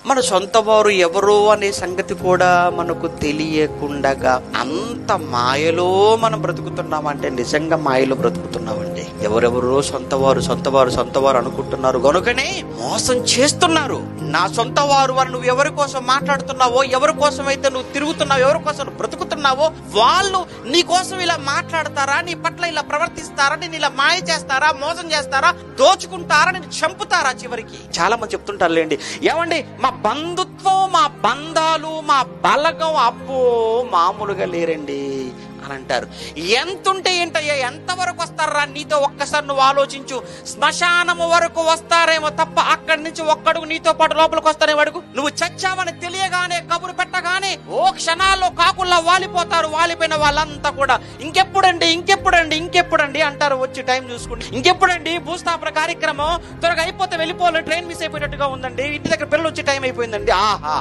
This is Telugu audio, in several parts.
మన సొంత వారు ఎవరో అనే సంగతి కూడా మనకు తెలియకుండగా అంత మాయలో మనం బ్రతుకుతున్నామంటే నిజంగా మాయలో బ్రతుకుతున్నామండి. ఎవరెవరో సొంతవారు అనుకుంటున్నారు గనుకనే మోసం చేస్తున్నారు. నా సొంత వారు నువ్వు ఎవరి కోసం మాట్లాడుతున్నావో, ఎవరి కోసం అయితే నువ్వు తిరుగుతున్నావో, ఎవరి కోసం నువ్వు బ్రతుకుతున్నావో వాళ్ళు నీ కోసం ఇలా మాట్లాడతారా, నీ పట్ల ఇలా ప్రవర్తిస్తారా, నేను ఇలా మాయ చేస్తారా, మోసం చేస్తారా, దోచుకుంటారా, నేను చంపుతారా చివరికి. చాలా మంది చెప్తుంటారులేండి, ఏమండి మా బంధుత్వం, మా బంధాలు, మా బలగం అబ్బో మామూలుగా లేరండి అని అంటారు. ఎంతుంటే ఏంటయ్యా, ఎంతవరకు వస్తారా నీతో ఒక్కసారి నువ్వు ఆలోచించు. శ్మశానము వరకు వస్తారేమో తప్ప అక్కడి నుంచి ఒక్కడుగు నీతో పాటు లోపలికి వస్తారేమో అడుగు. నువ్వు చచ్చావని తెలియగానే కబురు పెట్టగానే ఓ క్షణాల్లో కాకుల్లా వాలిపోతారు. వాలిపోయిన వాళ్ళంతా కూడా ఇంకెప్పుడండి అంటారు. వచ్చి టైం చూసుకుంటే ఇంకెప్పుడండి భూస్థాపన కార్యక్రమం, త్వరగా అయిపోతే వెళ్ళిపోవాలి, ట్రైన్ మిస్ అయిపోయినట్టుగా ఉందండి, ఇంటి దగ్గర పిల్లలు వచ్చే టైం అయిపోయిందండి. ఆహా,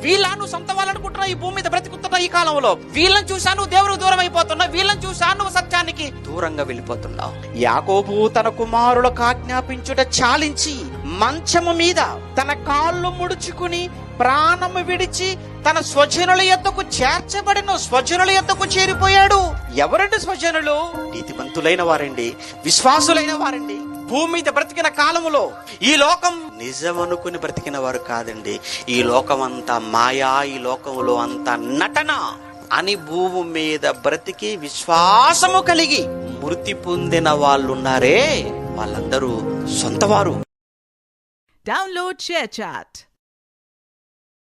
వీళ్ళను సొంత వాళ్ళనుకుంటున్నా ఈ భూమి మీద బ్రతుకుతున్నా ఈ కాలంలో. వీళ్ళని చూసా నువ్వు దేవుడికి దూరం అయిపోతున్నావు, వీళ్ళని చూసా నువ్వు సత్యానికి దూరంగా వెళ్ళిపోతున్నావు. యాకోబు తన కుమారులకు ఆజ్ఞాపించుట చాలించి మంచము మీద తన కాళ్ళు ముడుచుకుని ప్రాణము విడిచి తన స్వజనుల యొద్దకు చేర్చబడిన స్వజనుల యొద్దకు చేరిపోయాడు. ఎవరండి స్వజనులు? నీతిమంతులైన వారండి, విశ్వాసులైన వారండి. భూమి మీద బ్రతికిన కాలములో ఈ లోకం నిజమనుకుని బ్రతికిన వారు కాదండి. ఈ లోకమంతా మాయా, ఈ లోకములో అంతా నటన అని భూమి మీద బ్రతికి విశ్వాసము కలిగి మృతి పొందిన వాళ్ళున్నారే, వాళ్ళందరూ సొంతవారు. Download ShareChat.